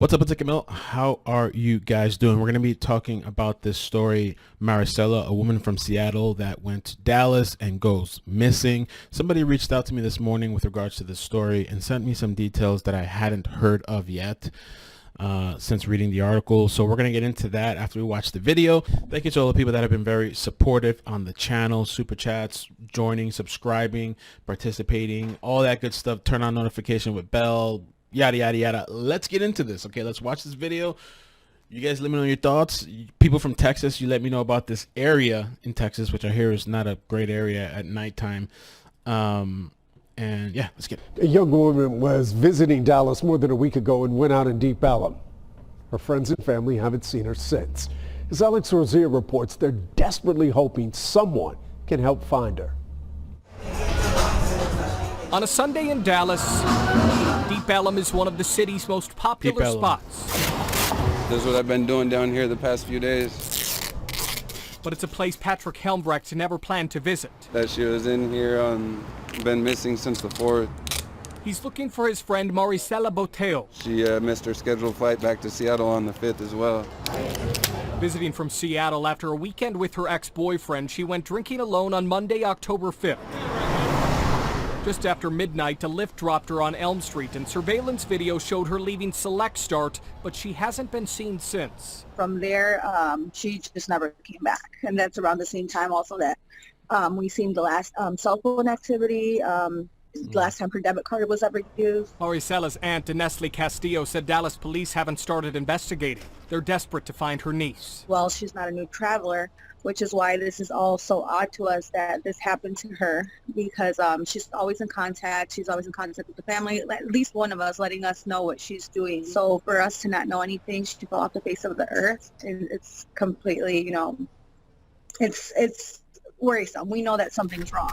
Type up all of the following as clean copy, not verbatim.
What's up, iCkEdMeL? How are you guys doing? We're going to be talking about this story, Marisela, a woman from Seattle that went to Dallas and goes missing. Somebody reached out to me this morning with regards to this story and sent me some details that I hadn't heard of yet since reading the article. So we're going to get into that after we watch the video. Thank you to all the people that have been very supportive on the channel, super chats, joining, subscribing, participating, all that good stuff. Turn on notification with bell, yada yada yada. Let's get into this. Okay, let's watch this video. You guys let me know your thoughts. People from Texas, you let me know about this area in Texas, which I hear is not a great area at nighttime. And yeah, let's get it. A young woman was visiting Dallas more than a week ago and went out in Deep Ellum. Her friends and family haven't seen her since. As Alex Rosier reports, they're desperately hoping someone can help find her. On a Sunday in Dallas, Deep Ellum is one of the city's most popular spots. This is what I've been doing down here the past few days. But it's a place Patrick Helmbrecht never planned to visit. That she was in here, been missing since the 4th. He's looking for his friend Marisela Botello. She missed her scheduled flight back to Seattle on the 5th as well. Visiting from Seattle after a weekend with her ex-boyfriend, she went drinking alone on Monday, October 5th. Just after midnight, a Lyft dropped her on Elm Street, and surveillance video showed her leaving Select Start, but she hasn't been seen since. From there, she just never came back. And that's around the same time also that we seen the last cell phone activity, last time her debit card was ever used. Marisela's aunt, Nestle Castillo, said Dallas police haven't started investigating. They're desperate to find her niece. Well, she's not a new traveler, which is why this is all so odd to us that this happened to her, because she's always in contact. She's always in contact with the family, at least one of us letting us know what she's doing. So for us to not know anything, she fell off the face of the earth, and it's completely, it's worrisome. We know that something's wrong.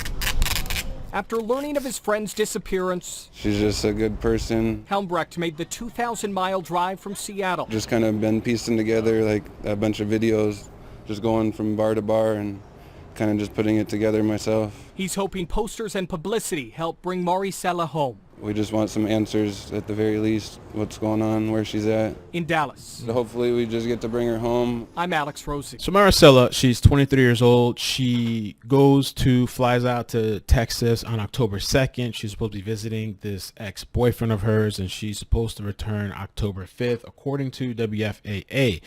After learning of his friend's disappearance, She's just a good person. Helmbrecht made the 2,000-mile drive from Seattle. Just kind of been piecing together like a bunch of videos, just going from bar to bar and kind of just putting it together myself. He's hoping posters and publicity help bring Marisela home. We just want some answers at the very least, what's going on, where she's at. In Dallas, So hopefully we just get to bring her home. I'm Alex Rosier. So Marisela, she's 23 years old. She flies out to Texas on October 2nd. She's supposed to be visiting this ex-boyfriend of hers, and she's supposed to return October 5th, according to WFAA.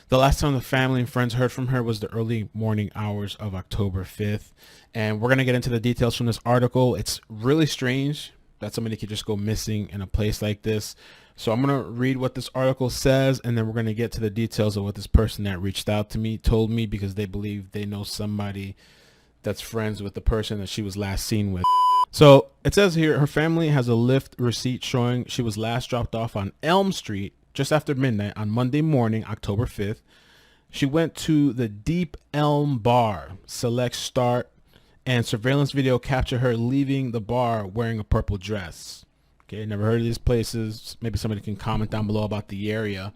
The last time the family and friends heard from her was the early morning hours of October 5th. And we're going to get into the details from this article. It's really strange that somebody could just go missing in a place like this. So I'm going to read what this article says, and then we're going to get to the details of what this person that reached out to me told me, because they believe they know somebody that's friends with the person that she was last seen with. So it says here, her family has a Lyft receipt showing she was last dropped off on Elm Street just after midnight on Monday morning, October 5th. She went to the Deep Elm bar, Select Start, and surveillance video captured her leaving the bar wearing a purple dress. Okay, never heard of these places. Maybe somebody can comment down below about the area.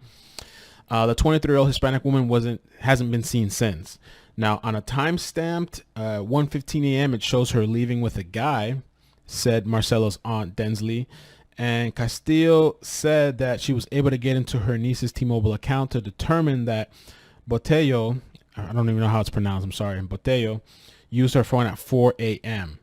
The 23-year-old Hispanic woman hasn't been seen since. Now, on a time-stamped 1:15 a.m., it shows her leaving with a guy, said Marcelo's aunt Densley. And Castillo said that she was able to get into her niece's T-Mobile account to determine that Botello, I don't even know how it's pronounced, I'm sorry, Botello, used her phone at 4 a.m.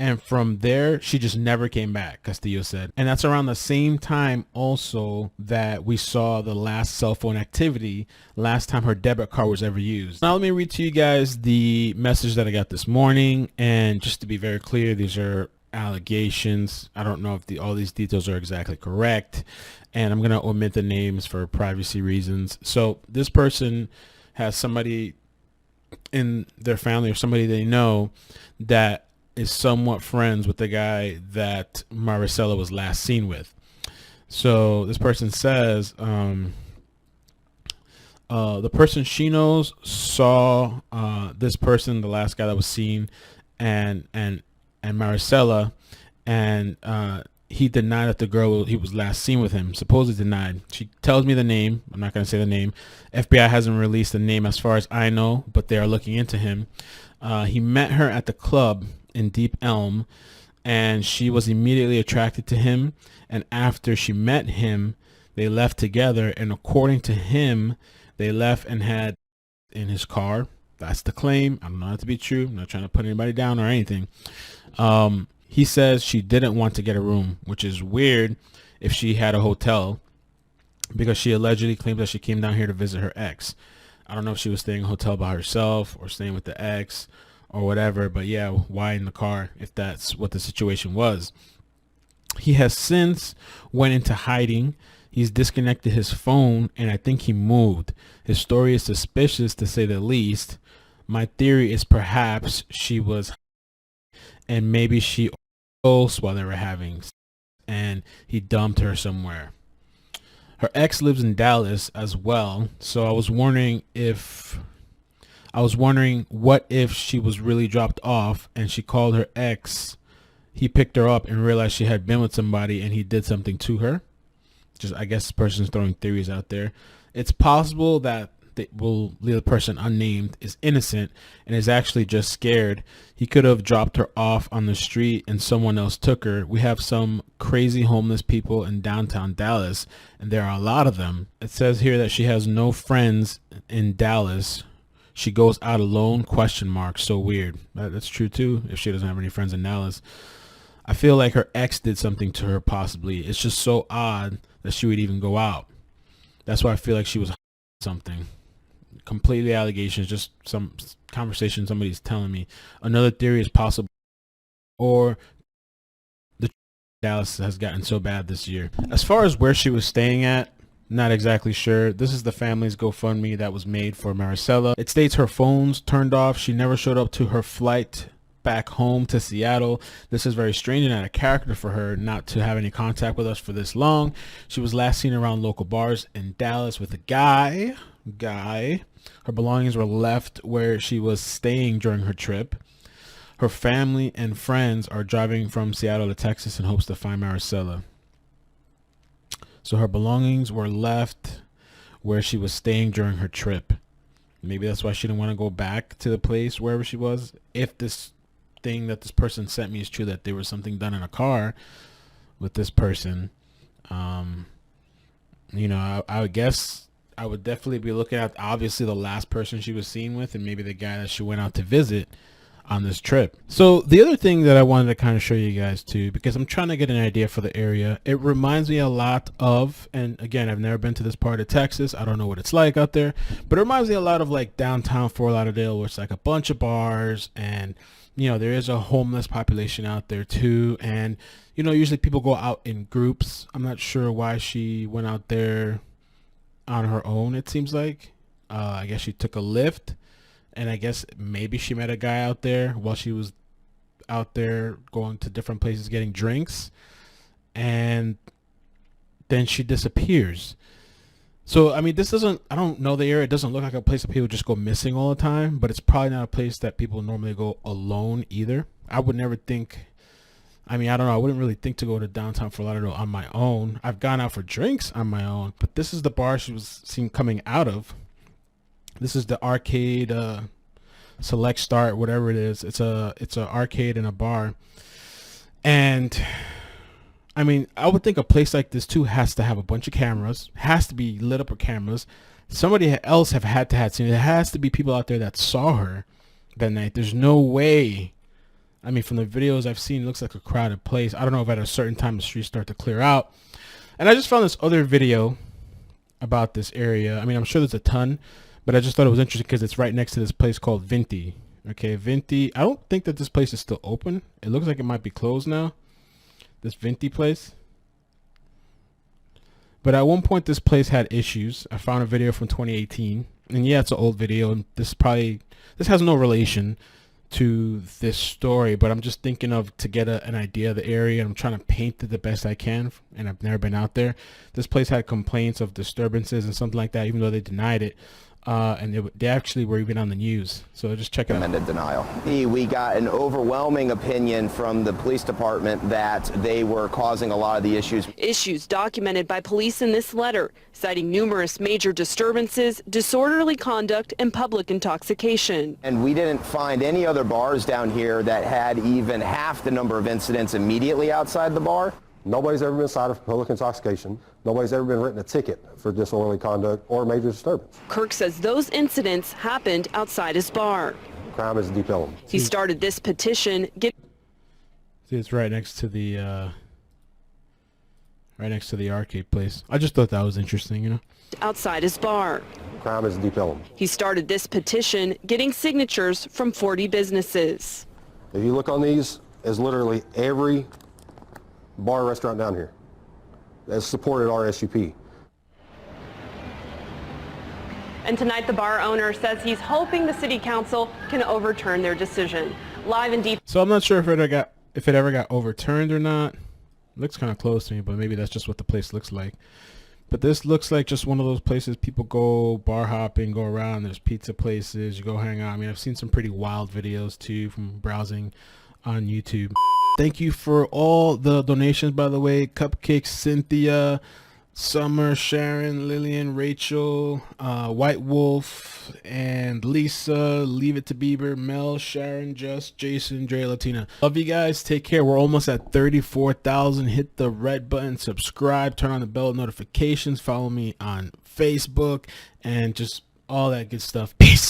And from there, she just never came back, Castillo said. And that's around the same time also that we saw the last cell phone activity, last time her debit card was ever used. Now let me read to you guys the message that I got this morning. And just to be very clear, these are allegations. I don't know if all these details are exactly correct, and I'm going to omit the names for privacy reasons. So this person has somebody in their family or somebody they know that is somewhat friends with the guy that Marisela was last seen with. So this person says the person she knows saw this person, the last guy that was seen, and Marisela, and he denied that the girl he was last seen with him, supposedly denied. She tells me the name. I'm not going to say the name. FBI hasn't released the name as far as I know, but they are looking into him. He met her at the club in Deep Elm, and she was immediately attracted to him. And after she met him, They left together, and according to him, they left and had in his car. That's the claim. I don't know that to be true. I'm not trying to put anybody down or anything. He says she didn't want to get a room, which is weird if she had a hotel, because she allegedly claims that she came down here to visit her ex. I don't know if she was staying in a hotel by herself or staying with the ex or whatever, but yeah, why in the car if that's what the situation was? He has since went into hiding. He's disconnected his phone, and I think he moved. His story is suspicious, to say the least. My theory is perhaps she was, and maybe she overdosed while they were having, and he dumped her somewhere. Her ex lives in Dallas as well, so I was wondering what if she was really dropped off and she called her ex. He picked her up and realized she had been with somebody and he did something to her. Just, I guess, this person's throwing theories out there. It's possible that we'll leave the person unnamed, is innocent and is actually just scared. He could have dropped her off on the street and someone else took her. We have some crazy homeless people in downtown Dallas, and there are a lot of them. It says here that she has no friends in Dallas. She goes out alone, ? So weird. That's true too, if she doesn't have any friends in Dallas. I feel like her ex did something to her, possibly. It's just so odd that she would even go out. That's why I feel like she was something. Completely allegations, just some conversation somebody's telling me. Another theory is possible, or the Dallas has gotten so bad this year. As far as where she was staying at, not exactly sure. This is the family's GoFundMe that was made for Marisela. It states her phone's turned off. She never showed up to her flight back home to Seattle. This is very strange and out of character for her not to have any contact with us for this long. She was last seen around local bars in Dallas with a guy. Her belongings were left where she was staying during her trip. Her family and friends are driving from Seattle to Texas in hopes to find Marisela. So her belongings were left where she was staying during her trip. Maybe that's why she didn't want to go back to the place wherever she was. If this thing that this person sent me is true, that there was something done in a car with this person, you know, I would guess I would definitely be looking at obviously the last person she was seen with, and maybe the guy that she went out to visit on this trip. So the other thing that I wanted to kind of show you guys too, because I'm trying to get an idea for the area, it reminds me a lot of, and again, I've never been to this part of Texas, I don't know what it's like out there, but it reminds me a lot of like downtown Fort Lauderdale, where it's like a bunch of bars, and you know, there is a homeless population out there too, and you know, usually people go out in groups. I'm not sure why she went out there on her own. It seems like I guess she took a lift, and I guess maybe she met a guy out there while she was out there going to different places getting drinks, and then she disappears. So I mean, this doesn't, I don't know the area, it doesn't look like a place that people just go missing all the time, but it's probably not a place that people normally go alone either. I would never think, I mean, I don't know, I wouldn't really think to go to downtown Fort Lauderdale on my own. I've gone out for drinks on my own, but this is the bar she was seen coming out of. This is the arcade, Select Start, whatever it is. It's a arcade and a bar. And I mean, I would think a place like this too has to have a bunch of cameras, has to be lit up with cameras. Somebody else had seen it. There has to be people out there that saw her that night. There's no way. I mean, from the videos I've seen, it looks like a crowded place. I don't know if at a certain time the streets start to clear out. And I just found this other video about this area. I mean, I'm sure there's a ton, but I just thought it was interesting because it's right next to this place called Vinti. Okay, Vinti. I don't think that this place is still open. It looks like it might be closed now, this Vinti place. But at one point, this place had issues. I found a video from 2018. And yeah, it's an old video. And this has no relation to this story, but I'm just thinking of to get an idea of the area. I'm trying to paint it the best I can, and I've never been out there. This place had complaints of disturbances and something like that, even though they denied it. And they actually were even on the news. So just check it out. Recommended denial. We got an overwhelming opinion from the police department that they were causing a lot of the issues. Issues documented by police in this letter, citing numerous major disturbances, disorderly conduct, and public intoxication. And we didn't find any other bars down here that had even half the number of incidents immediately outside the bar. Nobody's ever been cited for public intoxication. Nobody's ever been written a ticket for disorderly conduct or major disturbance. Kirk says those incidents happened outside his bar. Crime is Deep Ellum. He started this petition. See, it's right next to the arcade place. I just thought that was interesting, you know. Outside his bar. Crime is Deep Ellum. He started this petition getting signatures from 40 businesses. If you look on these, it's literally every bar, restaurant down here that's supported our SUP. And tonight the bar owner says he's hoping the city council can overturn their decision. Live in Deep. So I'm not sure if it ever got overturned or not. Looks kind of close to me, but maybe that's just what the place looks like. But this looks like just one of those places people go bar hopping, go around. There's pizza places, you go hang out. I mean, I've seen some pretty wild videos too from browsing on YouTube. Thank you for all the donations, by the way. Cupcakes, Cynthia, Summer, Sharon, Lillian, Rachel, White Wolf, and Lisa, Leave It to Bieber, Mel, Sharon, Just, Jason, Dre, Latina. Love you guys. Take care. We're almost at 34,000. Hit the red button, subscribe, turn on the bell notifications, follow me on Facebook, and just all that good stuff. Peace.